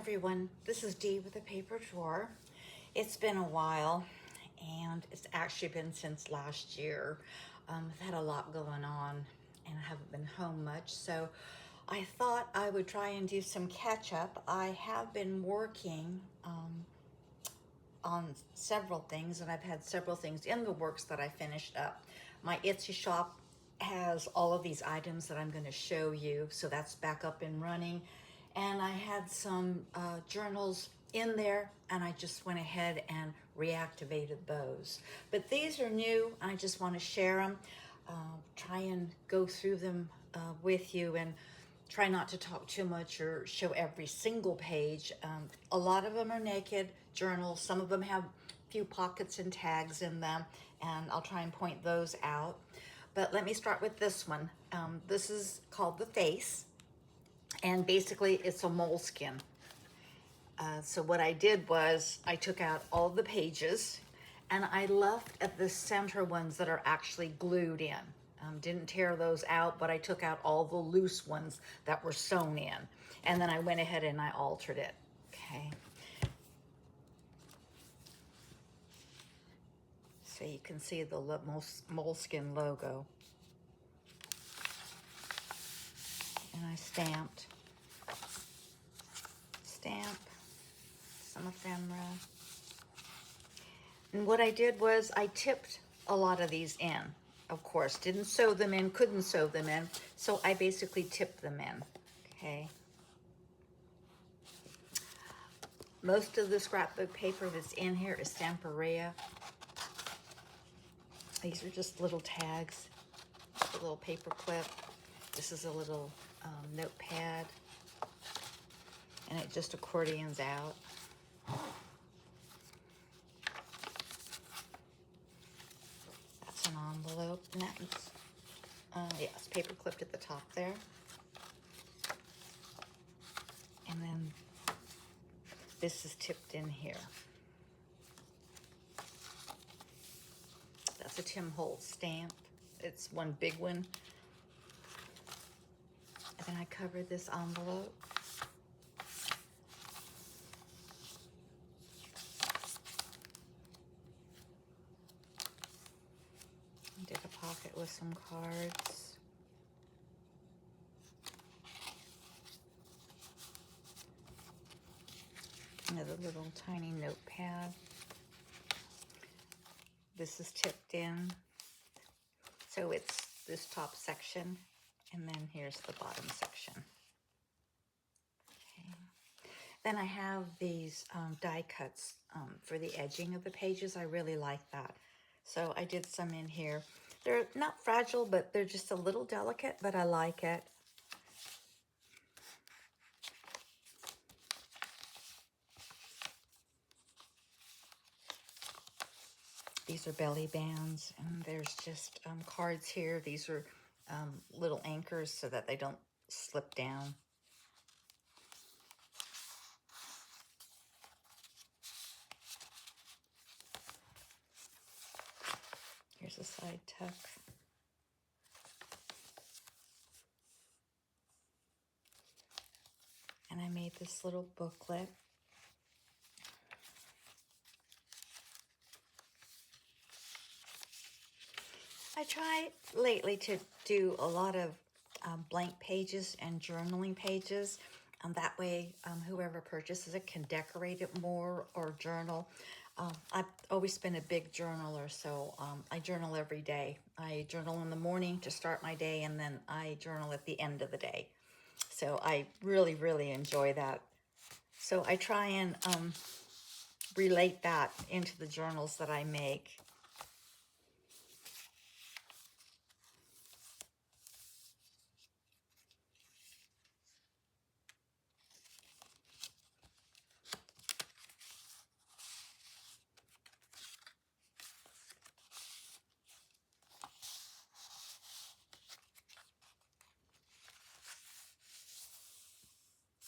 everyone, this is Dee with a paper drawer. It's been a while, and it's actually been since last year. I've had a lot going on and I haven't been home much, so I thought I would try and do some catch up. I have been working on several things, and I've had several things in the works that I finished up. My Etsy shop has all of these items that I'm going to show you, so that's back up and running. And I had some journals in there, and I just went ahead and reactivated those. But these are new, and I just want to share them, try and go through them with you, and try not to talk too much or show every single page. A lot of them are naked journals. Some of them have a few pockets and tags in them, and I'll try and point those out. But let me start with this one. This is called The Face, and basically it's a moleskin. So what I did was I took out all the pages, and I left at the center ones that are actually glued in. Didn't tear those out, but I took out all the loose ones that were sewn in. And then I went ahead and I altered it, okay? So you can see the moleskin logo. And I stamped, some ephemera. And what I did was I tipped a lot of these in. Of course, didn't sew them in, couldn't sew them in, so I basically tipped them in, okay? Most of the scrapbook paper that's in here is Stamperia. These are just little tags, a little paper clip. This is a little notepad, and it just accordions out. That's an envelope, and that's, it's paper clipped at the top there. And then this is tipped in here. That's a Tim Holtz stamp. It's one big one. And then I covered this envelope. Did a pocket with some cards. Another little tiny notepad. This is tipped in. So it's this top section, and then here's the bottom section. Okay. Then I have these die cuts for the edging of the pages. I really like that. So I did some in here. They're not fragile, but they're just a little delicate, but I like it. These are belly bands, and there's just cards here. These are little anchors so that they don't slip down. Here's a side tuck. And I made this little booklet. I try lately to do a lot of blank pages and journaling pages. That way, whoever purchases it can decorate it more or journal. I've always been a big journaler, so I journal every day. I journal in the morning to start my day, and then I journal at the end of the day. So I really, really enjoy that. So I try and relate that into the journals that I make.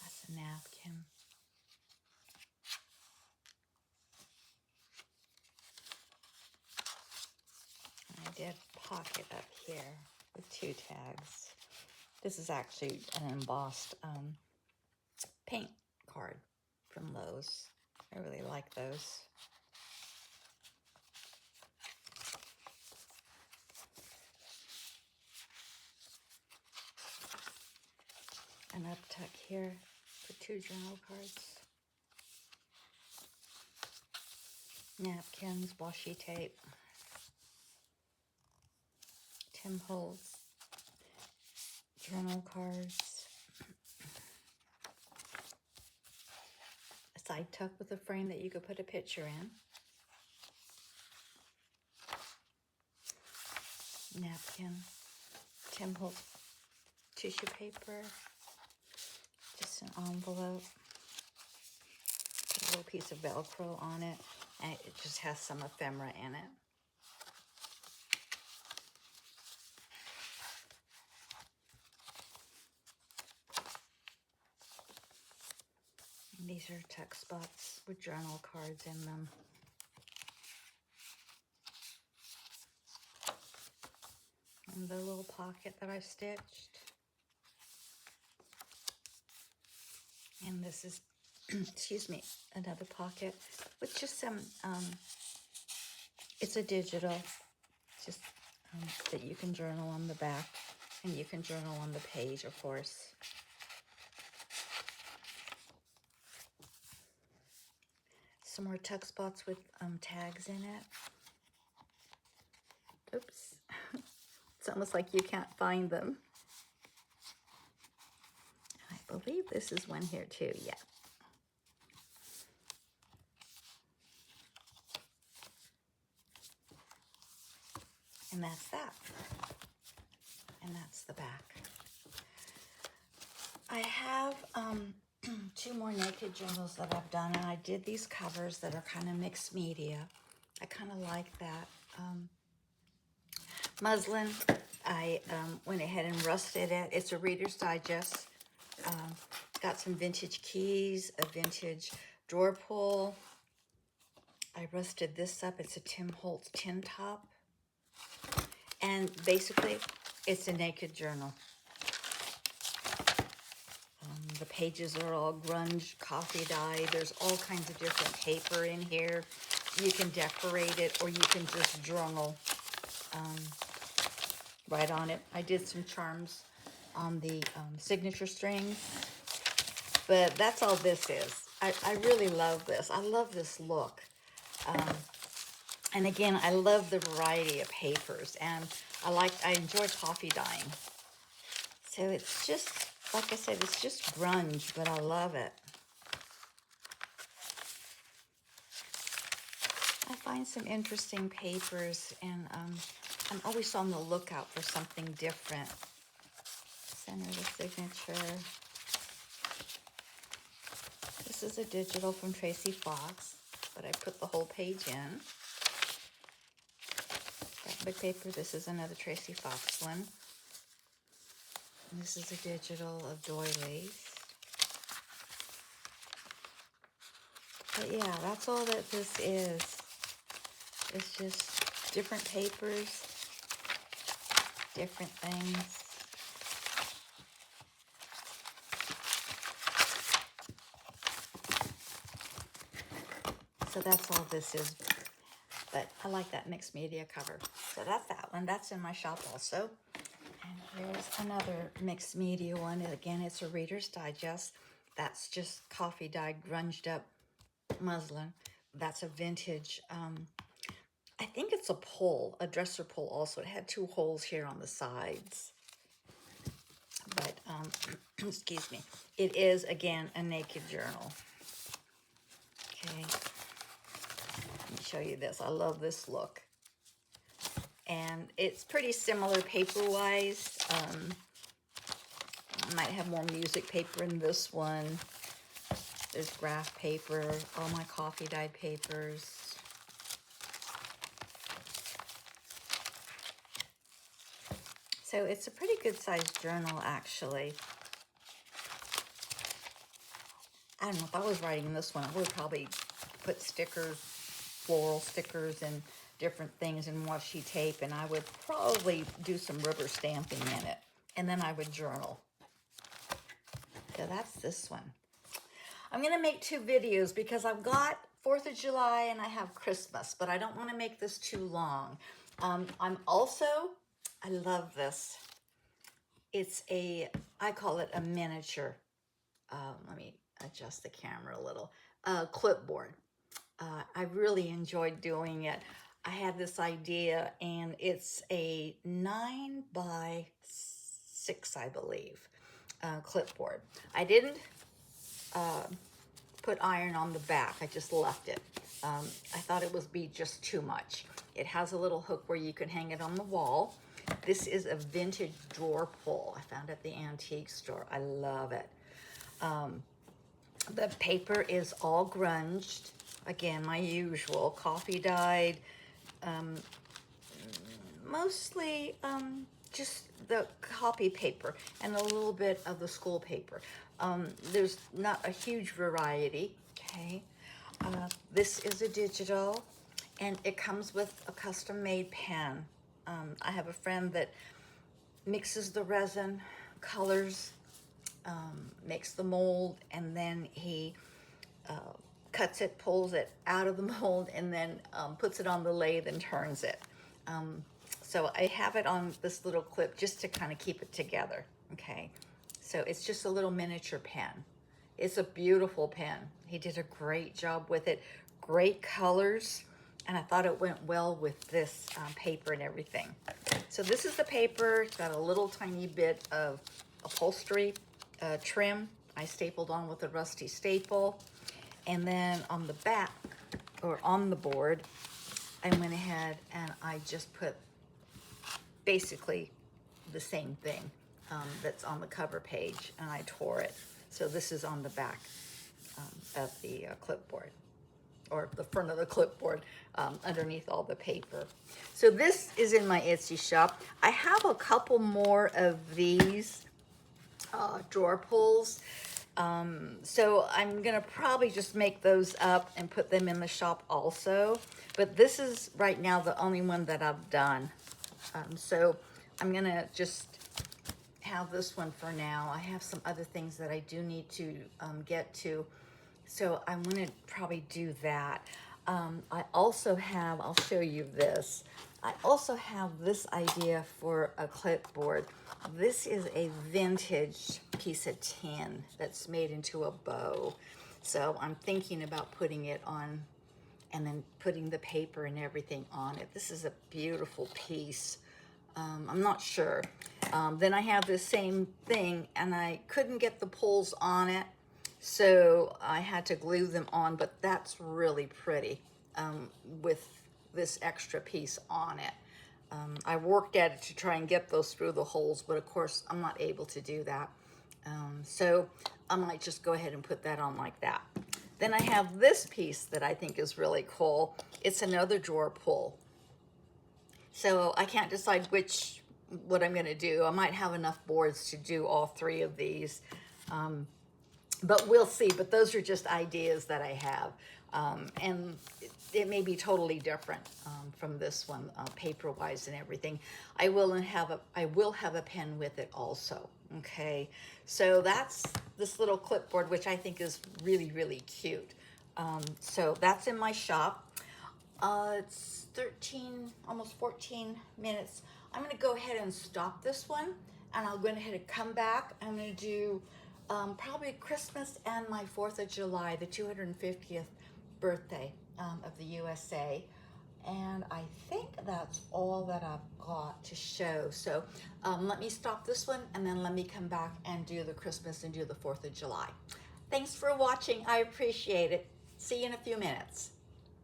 That's a napkin. I did pocket up here with 2 tags. This is actually an embossed paint card. from Lowe's. I really like those. An up tuck here for 2 journal cards. Napkins, washi tape. Tim Holtz journal cards. A side tuck with a frame that you could put a picture in. Napkin. Tim Holtz tissue paper. Just an envelope. A little piece of Velcro on it. And it just has some ephemera in it. And these are tuck spots with journal cards in them. And the little pocket that I stitched. And this is, excuse me, another pocket with just some, it's a digital, just that you can journal on the back, and you can journal on the page, of course. Some more tuck spots with tags in it. Oops. It's almost like you can't find them. I believe this is one here too, yeah. And that's that. And that's the back. I have 2 more naked journals that I've done, and I did these covers that are kind of mixed media. I kind of like that. Muslin, I went ahead and rusted it. It's a Reader's Digest. Got some vintage keys, a vintage drawer pull. I rusted this up. It's a Tim Holtz tin top. And basically, it's a naked journal. The pages are all grunge, coffee dye. There's all kinds of different paper in here. You can decorate it, or you can just journal right on it. I did some charms on the signature strings, but that's all this is. I really love this. I love this look. And again, I love the variety of papers, and I enjoy coffee dyeing. So it's just, like I said, it's just grunge, but I love it. I find some interesting papers, and I'm always on the lookout for something different. Center the signature. This is a digital from Tracy Fox, but I put the whole page in. That big paper, this is another Tracy Fox one. And this is a digital of doilies. But yeah, that's all that this is. It's just different papers, different things. So that's all this is. But I like that mixed media cover. So that's that one. That's in my shop also. And here's another mixed media one. And again, it's a Reader's Digest. That's just coffee dyed, grunged up muslin. That's a vintage, I think it's a pull, a dresser pull also. It had 2 holes here on the sides. But, excuse me. It is, again, a naked journal. Okay. Let me show you this. I love this look. And it's pretty similar paper-wise. Might have more music paper in this one. There's graph paper, all my coffee dyed papers. So it's a pretty good sized journal, actually. I don't know, if I was writing this one, I would probably put stickers, floral stickers, and different things in washi tape, and I would probably do some rubber stamping in it, and then I would journal. So that's this one. I'm gonna make 2 videos because I've got 4th of July and I have Christmas, but I don't wanna make this too long. I'm also, I love this. It's I call it a miniature, let me adjust the camera a little, clipboard. I really enjoyed doing it. I had this idea and it's a 9 by 6, I believe, clipboard. I didn't put iron on the back. I just left it. I thought it would be just too much. It has a little hook where you can hang it on the wall. This is a vintage drawer pull I found at the antique store. I love it. The paper is all grunged. Again, my usual, coffee dyed, mostly just the copy paper and a little bit of the school paper. There's not a huge variety, okay? This is a digital, and it comes with a custom-made pen. I have a friend that mixes the resin, colors, makes the mold, and then he cuts it, pulls it out of the mold, and then puts it on the lathe and turns it. So I have it on this little clip just to kind of keep it together, okay? So it's just a little miniature pen. It's a beautiful pen. He did a great job with it, great colors, and I thought it went well with this paper and everything. So this is the paper. It's got a little tiny bit of upholstery trim I stapled on with a rusty staple. And then on the back, or on the board, I went ahead and I just put basically the same thing that's on the cover page, and I tore it. So this is on the back of the clipboard, or the front of the clipboard, underneath all the paper. So this is in my Etsy shop. I have a couple more of these drawer pulls. So I'm gonna probably just make those up and put them in the shop also. But this is right now the only one that I've done. So I'm gonna just have this one for now. I have some other things that I do need to get to. So I'm gonna probably do that. I also have, I'll show you this. I also have this idea for a clipboard. This is a vintage piece of tin that's made into a bow. So I'm thinking about putting it on and then putting the paper and everything on it. This is a beautiful piece. I'm not sure. Then I have the same thing and I couldn't get the pulls on it, so I had to glue them on, but that's really pretty with this extra piece on it. I worked at it to try and get those through the holes, but of course I'm not able to do that. So I might just go ahead and put that on like that. Then I have this piece that I think is really cool. It's another drawer pull. So I can't decide what I'm gonna do. I might have enough boards to do all 3 of these, but we'll see. But those are just ideas that I have. And it may be totally different from this one, paper-wise and everything. I will have a pen with it also, okay? So that's this little clipboard, which I think is really, really cute. So that's in my shop. It's 13, almost 14 minutes. I'm gonna go ahead and stop this one, and I'll go ahead and come back. I'm gonna do probably Christmas and my 4th of July, the 250th birthday of the USA. And I think that's all that I've got to show. So let me stop this one, and then let me come back and do the Christmas and do the 4th of July. Thanks for watching. I appreciate it. See you in a few minutes.